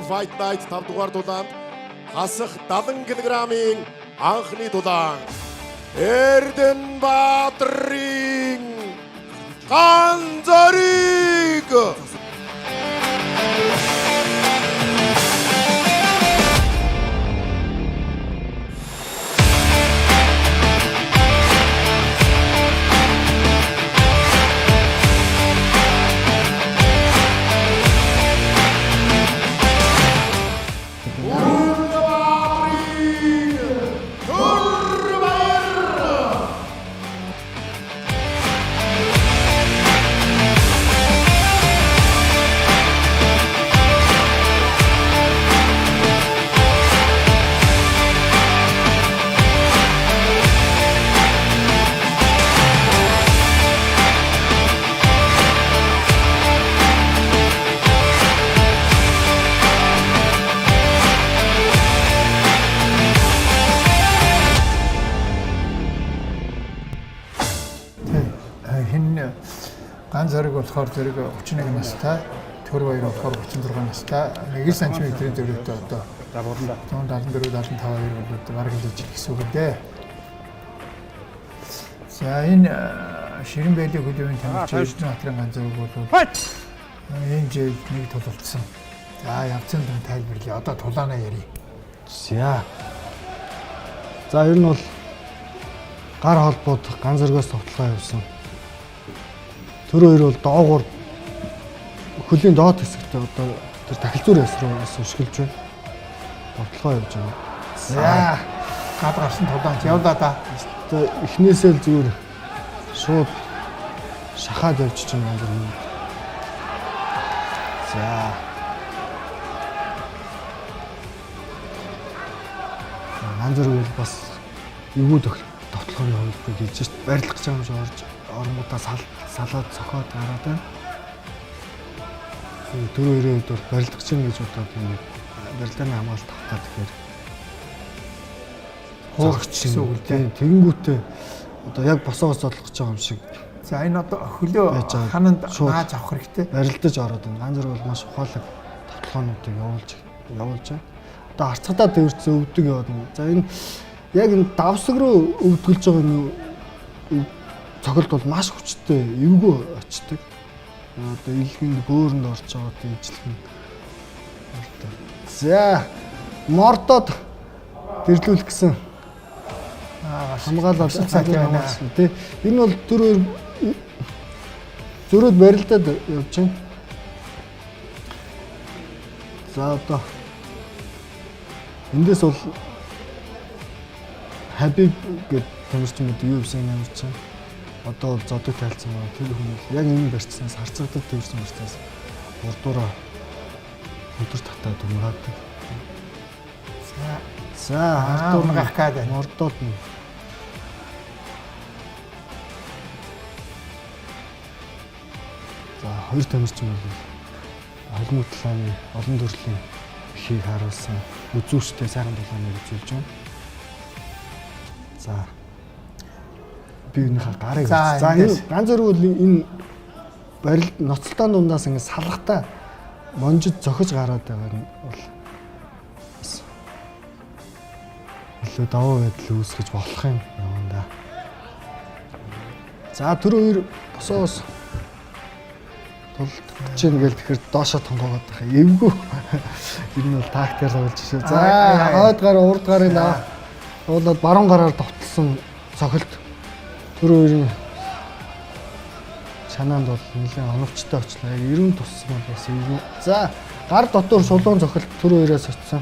Fight Night 5 дугаар дулаанд хасах 70 кг-ийн анхны дулаан Эрдэнэбаатрын ганцарыг ганцарыг болохоор зэрэг 31 настай, төр баяр болохоор 36 настай, 1 см-ийн зөрүүтэй одоо 174-75 бол бараг л ижил гэсэн үг дээ. За энэ Ширэн байлын хөдөөний тамирчин Эрдэнэбаатрын ганцарыг бол энэ жил нэг тулалдсан. За явцсан юм тайлбарлая. Одоо тулаанаа ярий. За ер нь бол гар холбоод ганцаргаас тоглоо явсан. Тэр хоёр бол доогуур хөлийн доод хэсэгтээ одоо тэр тахилзуур ясруугаас өшгөлж байна. Тоглоо явж байна. За гад гарсан тулаанч явлаа да. Одоо эхнээсээ л зүгээр шууд шахаад явчих юм ганцар юм. За ганцар бол бас эвгүй тоглохын хувьд хэлж шít барилгах гэж юм шиг орж оронгуудаа салаад цохоод гараад байна. Тэр хоёрын хувьд бол барилдах чинь гэж бодоод юм барилдааны хамгаалалт тавтаа тэгэхээр хоогч гэсэн үг л дээ. Тэгэнгүүтээ одоо яг босоогоос зодлох гэж байгаа юм шиг. За энэ одоо хөлөө хананд нааж авах хэрэгтэй. Барилдаж ороод байна. Ганцар бол маш ухаалаг тоглоомнуудыг явуулж байна. Одоо арцгадаа төвөрцөө өвдөг яваад байна. За энэ яг энэ давсаг руу өвдгөлж байгаа энэ цогцолт бол маш хүчтэй эвгүй очдөг. Одоо илгэнд бөөрөнд орж байгаа тийм ижлэх. За мордод дэрлүүлэх гэсэн хамгаалал хамгаалсан тий. Энэ бол түр хоёр зөрөөд барилдаад явж байна. За одоо эндээс бол Хабиб гэдэг тамирчин мэд юу гэсэн юм чинь одоо бол зодог тайлцсан байна. Тэр хүн яг энэ барьцснаас харцагдаад тавьсан барьцснаас урдуураа өдөр татаад өмгөөдөг. За хардуурн гах гээд мордод нь. За хоёр тамирчин бол холимог талааны олон төрлийн ихийг харуулсан үзүүштэй сайхан дулааныг үзүүлж байна. За би энэ гарыг за энэ ганцар бол энэ барилд ноцтолтойн дундаас ингэ салгатаа монжид зохиж гараад байгаа нь бол илүү давуу байдал үүсгэж болох юм да. За тэр хоёр босоос тулж чинь гэл тэгэхээр доошо тонгоогоод байгаа. Эвгүй энэ бол тактикаар тоглож шүү. За хойд гар урд гарын уулаад баруун гараар довтлсон цохилт тэр хоёрын шанаанд бол нэлээд оновчтой очлоо. Яг 90 туссан бол бас эвгүй. За гар дотор шулуун цохилт тэр хоёроос очсон.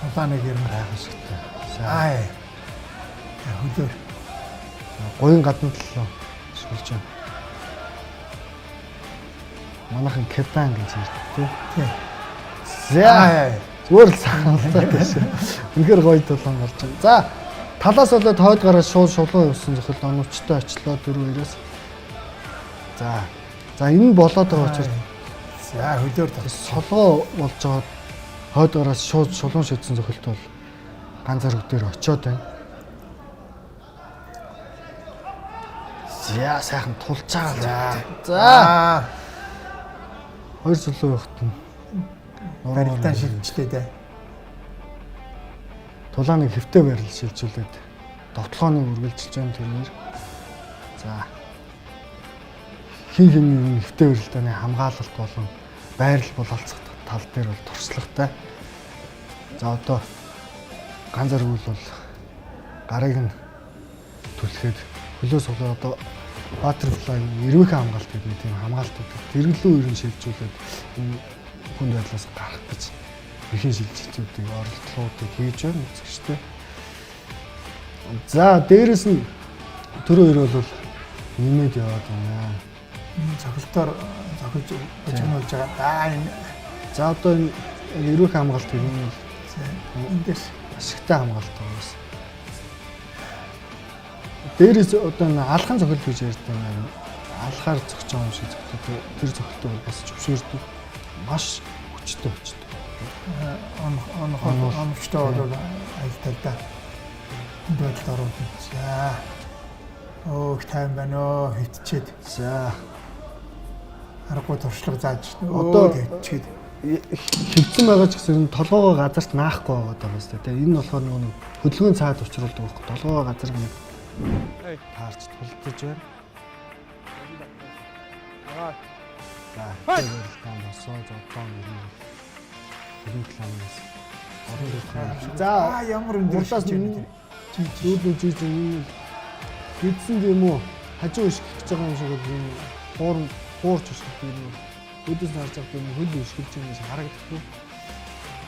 Тулааныг ярина байгаа шигтэй. За хөлөө гоён гадна талаа шулж байна. Манайхан кетан гэж ярьдаг тий. За зүгээр л сахалтай байсан. Үнэхээр гоё тулаан гарч байна. За талаас болоод хойд гараас шууд шулуун явсан зөвхөн оновчтой очлоо дөрөв хоёроос. За энэ болоод байгаа учраас за хөлөөр солгоо болж байгаа хойд гараас шууд шулуун шидсэн зөвхөлт бол ганцаар хөдөр очиод байна. За сайхан тулж байгаа. За 2 цулуу явахт нь барилтаа шилжлээ дээ. Тулааныг хэвтэй барил шилжүүлээд довтлооны үргэлжилж байгаа тэрнэр. За хин хин хэвтэй барилдааны хамгаалалт болон байрал бололцох тал дээр бол туршлагатай. За одоо ганц зэрэг бол гарыг нь түлхээд хөлөө суглаа одоо butterfly эрвэх хамгаалт гэдэг нэг тийм хамгаалтууд тэрглүү ерөн шилжүүлээд энэ хүнд байдлаас гарах гэж ихэн шилжилтүүдийг оролдлуудыг хийж байна үзэгчтэй. За дээрэс нь түрүү хоёр бол нэмээд яваад байна. Цогцолтоор цогцолж өчгнүүлж байгаа. Энэ за одоо энэ эрвэх хамгаалт гэдэг нь эндээс ашигтай хамгаалт байгаас. Дээрээс одоо алхам цохол гэж ярьдаг юм. Алхаар зогсож байгаа юм шиг зөвхөн тэр цохолтыг бас зөвшөөрдөг. Маш хүчтэй хүчтэй. Оновчтой бол айлтай да. Энд байдалд оруулна. За. Өөх тайм байна оо хитчихэд. За. Аргагүй туршлага зааж одоо хитчихэд хөвцөн байгаа ч гэсэн толгоогоо газарт наахгүй байгаа даа бас тийм. Энэ болохоор нэг хөдөлгөөний цаад учруулдаг байхгүй. Толгоогоо газар нэг таарч тулдаж байна. За, тэгээд тань босоо зодхон ирнэ. Хөлөглөөс. За, ямар өндөршөөж байна. Жижиг юм. Гидсэн юм уу? Хажуу ишгэж байгаа юм шиг бол хуурч ишгэж байна. Өдөөс харж байгаа юм хөл ишгэж байгаа юм шиг харагдахгүй.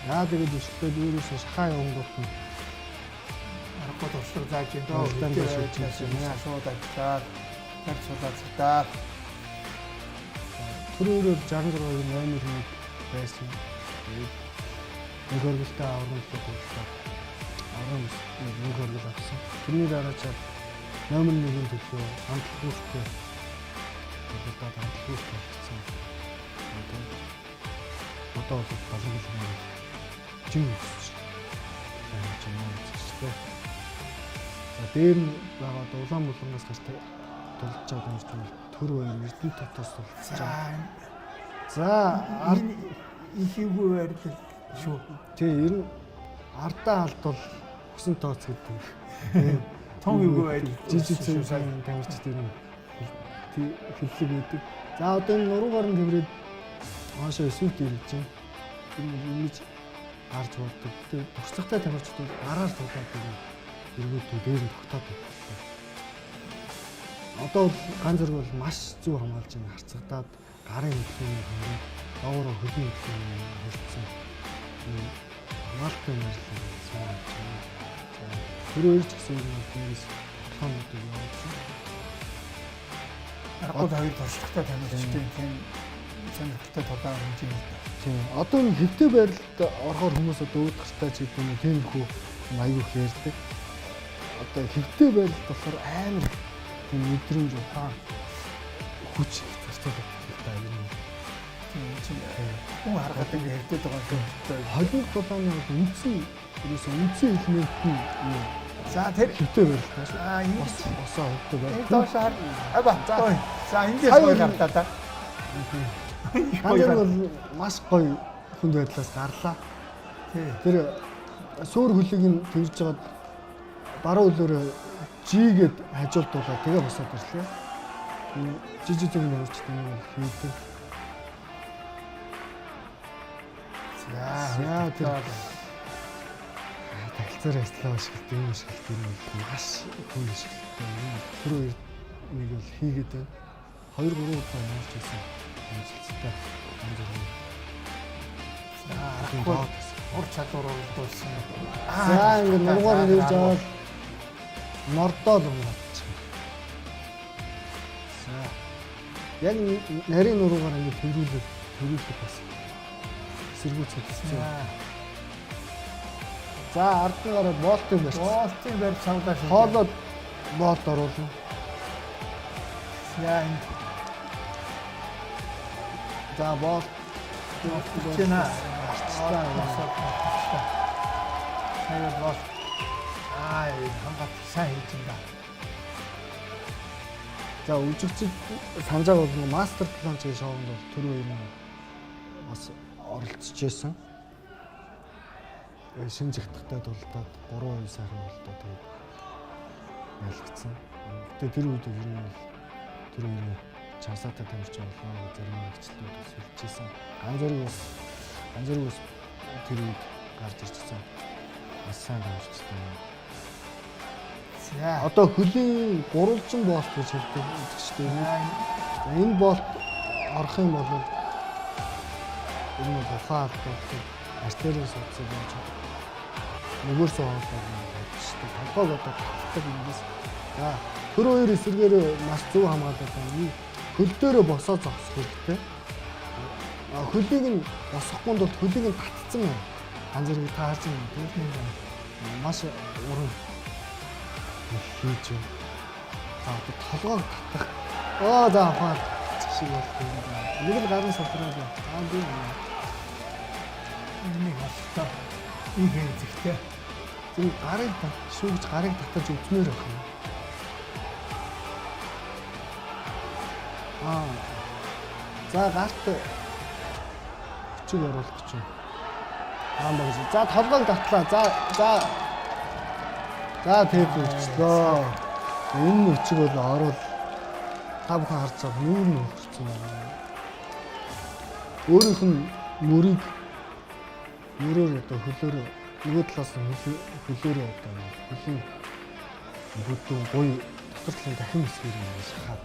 Яа тэгээд ишгэлээд өөрөөсөө шахаа явангууд нь аргагүй туршлага зааж байна. Шууд ажиллаад тэр цулаацдаа түрүүрээр 66-ийн 8 хүн байсан. Нэг хөргөлтэй авралтай боллоо. Нэг хөргөл авсан. Тэрний дараа ч номер 1-ийн төлөө хамтлагчтай болсон. Одоо бол балгал жин үзчих. Дээр нь байгаа улаан булангаас гарч тулж байгаа юм шиг төр баяр эрдэнэ татаас тулж байгаа. За ард ихийгүү байрлал шүү. Тий ер нь ардаа алт бол хүсэн тооц гэдэг. Том юу байрлал жижиг сайн тамирч дээр нь хэллэг байдаг. За одоо энэ нуруугаар нь тэврээд хаашаа эсвэлт ирж байна. Энэ ингэж гарч боддог. Тэгээ туршлагатай тамирчдууд гараар тулаад байна. Эргүүдүүд дээр нь тогтоод байна. Одоо бол ганц зэрэг бол маш зөв хамгаалж байгаа харцагдаад гарын хөдөлгөөний хамгаалт доогоор хөдөлгөөний хөдөлгөөний хөрцсөн. Хамгаалтын ажил сайн байна. Тэр хоёр ч гэсэн нэгээс толгойнуудыг явуулсан. Аргагүй хоёр туршлагатай тамирчдын тийм сонирхолтой толгой хэмжээ. Тийм. Одоо энэ хэвтэй байрлалд орохоор хүмүүс одоо өөдөх хэрэгтэй ч гэдэг юм тиймэрхүү аягүй ярьдаг. Одоо хэвтэй байрлалд болохоор амар тийм мэдрэмж ухаан хүч зарцуулах хэрэгтэй юм. Тийм хүн харахад ингэ хэвтэй байгаа юм. Холбог тулааны үндсэн элемент нь юу? За тэр хэвтэй байрлал. энэ босоо хэвтэй байрлал. доошаар за эндээс гоё гартаа та. Хандар бол маш гоё хүнд байдлаас гарлаа. Тэр суур хөлийг нь тэрж жагаад баруун хөлөөрөө жигээд хажуулдуулаад тэгээ босоод ирлээ. Жижиг зэг нэрчтэй нэг хийдэг. За тэр тагцаар ажиллаа ашиглалт юм ашиглалт юм маш хүн ашиглалт юм. Тэр хоёр нэг бол хийгээд байна. 2-3 удаа явж байсан. Амжилттай. За ур чадвар олдуулсан. За ингэ нургаар ирж аваад мордоод унгач. За яг нарийн нуруугаар ингэ төрүүлэх бас сэргүүцэх гэсэн. За ард нь гараад болтыг барьж. Болтыг барьж цавлаа шүү. Хоолоод болт оруулна. За энэ за болт чина. Хайр бол хамгаалт сайн хийж байна. За үжигчд санджаа бол мастер план чиг шоунд бол түр хоёр нь бас оролцож байсан. Шинэ жигтгтэй дулдаад 3-2 сайхан болдоо тэгээд ялгцсан. Тэгээд тэр үед ер нь тэр үед чансаатай тамирч болоо зарим хвчлүүд өсөлжсэн. Ганц зэрэг бас тэр үед гарч ирчихсэн. Бас сайн тамирчтай. За Одоо хөлийн гурвалжин болт гэж хэлдэг шүү дээ. Энэ болт орох юм бол энэ бол ухаан алдуулдаг артериус утсыг болж нөгөөсөө хооллоод шүү дээ. Толгойг одоо татдаг юмээс. За тэр хоёр эсрэгээр маш зөв хамгаалдаг юм. Хөл дээрээ босоо зогсох хэрэгтэй. Хөлийг нь босохгүй бол хөлийг нь татцсан юм. Ганц зэрэг таарч юм тийм маш уран хийж юм. За толгойг татах. За хаа шиг болох юм байна. Нэг л гарын савтраад байна. Би нэг хастаа ийм хэвзэгтэй. зөв гарын шүүгч гарыг татаж өвчмөр байх юм. За гарт хүчиг оруулах гэж байна. Багш. За толгойг татлаа. За тэд үлчлээ. Энэ хүчиг бол орвол та бүхэн харж байгаа нүүр нь өгсөн байна. Өөрийнх нь мөрөөр одоо хөлөөр нөгөө талаас нь хөлөөрөө одоо хөлийн бүдүүн буй дотор талын дахин хэсгээр юм шахаад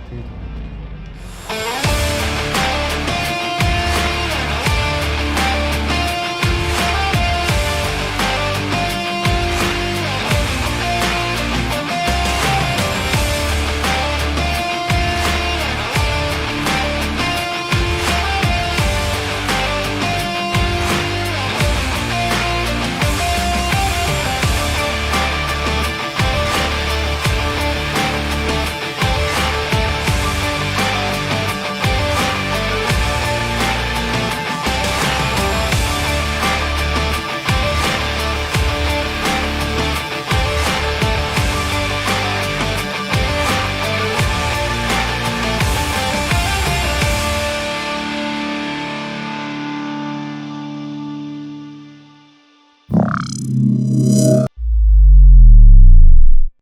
тэгээд